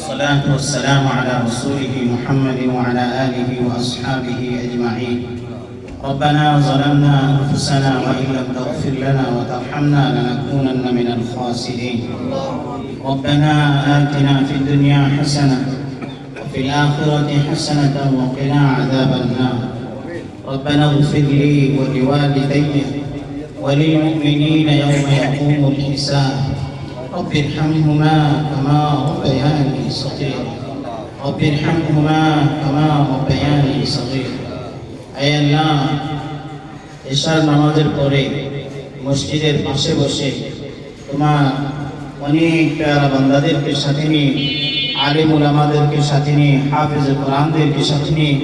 والصلاة والسلام على رسوله محمد وعلى آله وأصحابه أجمعين. ربنا ظلمنا أنفسنا وإن لم تغفر لنا وترحمنا لنكونن من الخاسرين. ربنا آتنا في الدنيا حسنة وفي الآخرة حسنة وقنا عذاب النار. ربنا اغفر لي ولوالدي وللمؤمنين يوم يقوم الحساب. رب ارحمهما كما ربياني صغيرا. رب ارحمهما كما ربياني صغيرا. আয় আল্লাহ, এশার নামাজের পরে মসজিদের পাশে বসে তোমার অনেক প্যারা বান্দাদেরকে সাথে নিয়ে, আলিম উলামাদেরকে সাথে নিয়ে, হাফেজ কোরআনদেরকে সাথে নিয়ে,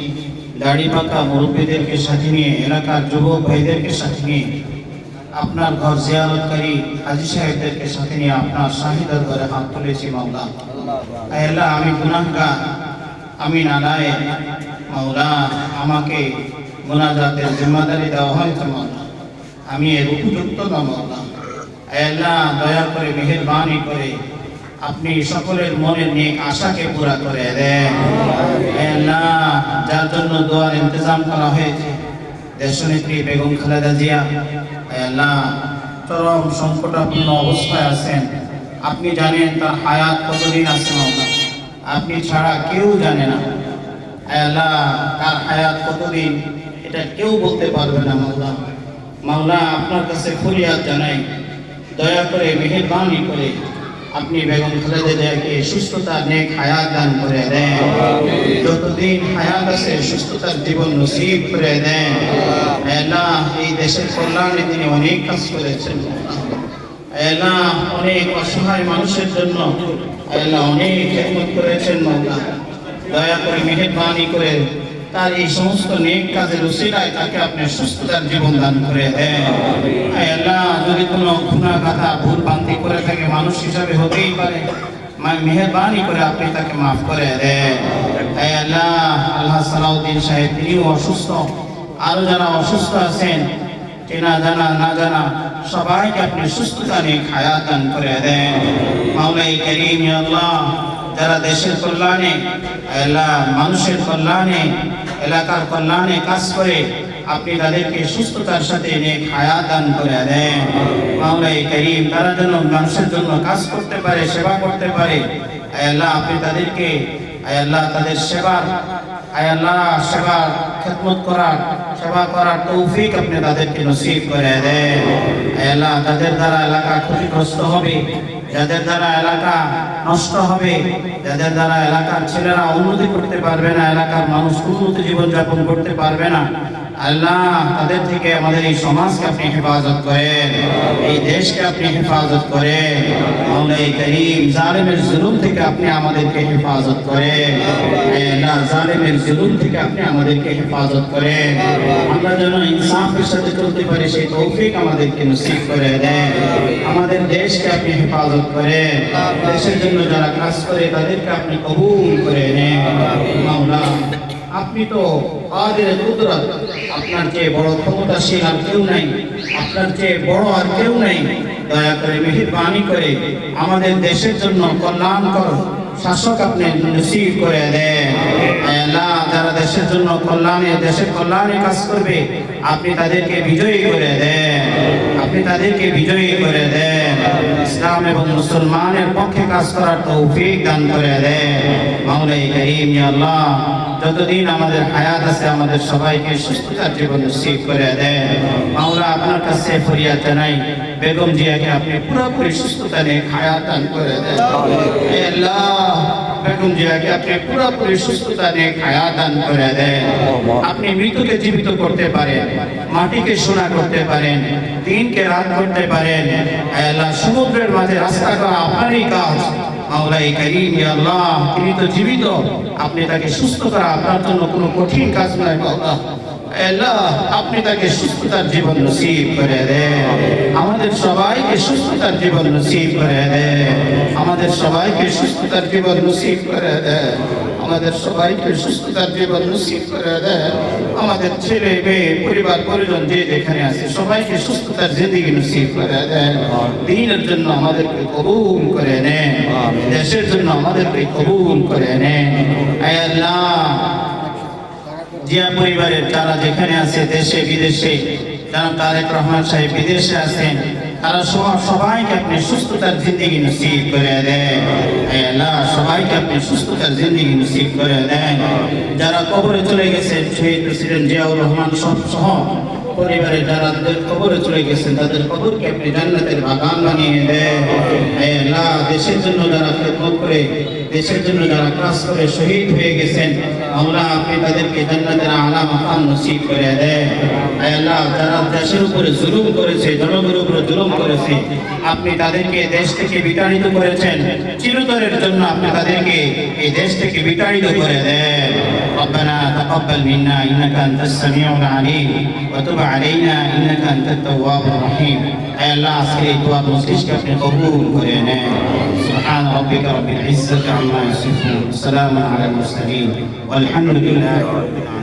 দাড়ি পাকা মুরব্বীদেরকে সাথে নিয়ে, এলাকার যুবক ভাইদেরকে সাথে নিয়ে, আপনার ঘর জিয়ারতকারী হাজী সাহেবদেরকে সাথে নিয়ে আপনার শাহী দরবারে হাত তুলেছি মাওলা। আয় আল্লাহ, আমি গুনাহগার, আমি নালায়েক মাওলা, আমাকে মুনাজাতের জিম্মাদারি দেওয়া হয়েছে মাওলা, আমি এর উপযুক্ত না মাওলা। আয় আল্লাহ, দয়া করে মেহেরবানি করে আপনি সকলের মনের নেক আশাকে পুরা করে দেন। আয় আল্লাহ, যার জন্য দোয়ার ইন্তজাম করা হয়েছে, দেশনেত্রী বেগম খালেদা জিয়া, আয় আল্লাহ, চরম সংকটাপন্ন অবস্থায় আছেন। আপনি জানেন তার হায়াত কতদিন আছে মাওলা, আপনি ছাড়া কেউ জানে না। আয় আল্লাহ, তার হায়াত কতদিন এটা কেউ বলতে পারবে না মাওলা। মাওলা, আপনার কাছে ফরিয়াদ জানাই, দয়া করে মেহেরবানি করে আপনি বেগম খালেদা জিয়াকে সুস্থতার নেক হায়াত দান করে দেন। যতদিন হায়াত আছে সুস্থতার জীবন নসিব করে দেন। আল্লাহ, এই দেশের কল্যাণে তিনি অনেক কাজ করেছেন। আল্লাহ, অনেক অসহায় মানুষের জন্য আল্লাহ অনেক খেদমত করেছেন মাওলা। দয়া করে মেহেরবানি করে তার এই সমস্ত নেক কাজের উসিলায় তাকে আপনি সুস্থতার জীবন দান করে দেন। আল্লাহ, যদি কোনো গুনাহগাতা ভুল ভ্রান্তি করে থাকে, মানুষ হিসাবে হতেই পারে, মেহেরবানি করে আপনি তাকে মাফ করে দেন। আল্লাহ, আল্লাহ সালাউদ্দিন সাহেব তিনিও অসুস্থ, আরো যারা অসুস্থ আছেন, চেনা জানা না জানা সবাইকে আপনি সুস্থতা নেক হায়াত দান করে দেন। মাওলাই করিম ইয়া আল্লাহ, যারা দেশের কল্যাণে, আল্লাহ মানুষের কল্যাণে, এলাকার কল্যাণে কাজ করে, আপনি তাদেরকে সুস্থতার সাথে নেক হায়াত দান করে দেন। মাওলাই করিম, তারা যেন মানুষের জন্য কাজ করতে পারে, সেবা করতে পারে। আল্লাহ, আপনি তাদেরকে আল্লাহ তাদের সেবার আল্লাহ সেবার খেদমত করার, সেবা করার তৌফিক আপনি তাদেরকে নসিব করে দেন। আল্লাহ, যাদের দ্বারা এলাকা ক্ষতিগ্রস্ত হবে, যাদের দ্বারা এলাকা নষ্ট হবে, যাদের দ্বারা এলাকার ছেলেরা উন্নতি করতে পারবে না, এলাকার মানুষ উন্নতি জীবনযাপন করতে পারবে না, আল্লাহ তাদের থেকে আমাদের এই সমাজকে আপনি হেফাজত করেন, এই দেশকে আপনি হেফাজত করেন। মাওলাই করিম, জালেমের জুলুম থেকে আপনি আমাদেরকে হেফাজত করেন। আল্লাহ, জালেমের জুলুম থেকে আপনি আমাদেরকে হেফাজত করেন। আমরা যেন ইনসাফের সাথে চলতে পারি, সেই তৌফিক আমাদেরকে নসিব করে দেন। আমাদের দেশকে আপনি হেফাজত করেন। দেশের জন্য যারা কাজ করে তাদেরকে আপনি কবুল করে নেন। মাওলা, আপনি তো কাদের কুদরত, আপনার চেয়ে বড় ক্ষমতাশীল আর কেউ নাই, আপনার চেয়ে বড় আর কেউ নাই। দয়া করে মেহেরবানি করে আমাদের দেশের জন্য কল্যাণকর শাসক আপনি নসিব করে দেন। আল্লাহ, যারা দেশের জন্য কল্যাণে, দেশের কল্যাণে কাজ করবে, আপনি তাদেরকে বিজয়ী করে দেন, আপনি তাদেরকে বিজয়ী করে দেন। ইসলাম এবং মুসলমানের পক্ষে কাজ করার তৌফিক দান করে দেন। মাওলাই করিম ইয়া আল্লাহ, যতদিন আমাদের হায়াত আছে আমাদের সবাইকে সুস্থতার জীবন নসিব করে দেন। মাওলা, আপনার কাছে ফরিয়াদ জানাই, বেগম জিয়াকে আপনি পুরোপুরি সুস্থতা নিয়ে হায়াত দান করে দেন। আল্লাহ, বেগম জিয়াকে আপনি পুরোপুরি সুস্থতা নিয়ে হায়াত দান করে দেন। আপনি মৃতকে জীবিত করতে পারেন, মাটিকে সোনা করতে পারেন, দিনকে রাত করতে পারেন। আল্লাহ, সমুদ্রের মাঝে রাস্তা করা আপনারই কাজ। মাওলাই করিম ইয়া আল্লাহ, তিনি তো জীবিত, আপনি তাকে সুস্থ করা আপনার জন্য কোনো কঠিন কাজ নয় মাওলা। আল্লাহ, আপনি তাকে সুস্থতার জীবন নসিব করে দেন। আমাদের সবাইকে সুস্থতার জীবন নসিব করে দেন। আমাদের সবাইকে সুস্থতার জীবন নসিব করে দেন। আমাদের সবাইকে সুস্থতার জীবন নসিব করে দেন। আমাদের ছেলে মেয়ে পরিবার পরিজন যে যেখানে আছে সবাইকে সুস্থতার জিন্দেগি নসিব করে দেন। দ্বীনের জন্য আমাদেরকে কবুল করে নেন, দেশের জন্য আমাদেরকে কবুল করে নেন। আয় আল্লাহ, জিয়া পরিবারের যারা যেখানে আছে দেশে বিদেশে, যারা তারেক রহমান সাহেব বিদেশে আছেন, তারা সবাইকে আপনি সুস্থতার জিন্দেগি নসিব করে দেন। আয় আল্লাহ, সবাইকে আপনি সুস্থতার জিন্দেগি নসিব করে দেন। যারা কবরে চলে গেছেন, শহীদ প্রেসিডেন্ট জিয়াউর রহমান সহ পরিবারে যারা কবরে চলে গেছেন, তাদের কবরকে আপনি জান্নাতের বাগান বানিয়ে দেন। আয় আল্লাহ, দেশের জন্য যারা খেদমত করে, দেশের জন্য যারা কাজ করে শহীদ হয়ে গেছেন, আল্লাহ আপনি তাদেরকে জান্নাতের আলা মাকাম নসিব করে দেন। আয় আল্লাহ, যারা দেশের উপরে জুলুম করেছে, জনগণের উপরে জুলুম করেছে, আপনি তাদেরকে দেশ থেকে বিতাড়িত করেছেন, চিরতরের জন্য আপনি তাদেরকে এই দেশ থেকে বিতাড়িত করে দেন। ربنا تقبل منا إنك أنت السميع العليم وتب علينا إنك أنت التواب الرحيم. أي الله أسكري تواب مسلمك في قبول كرينا. سبحان ربك رب العزة عما يصفون، سلام على المرسلين والحمد لله رب العالمين.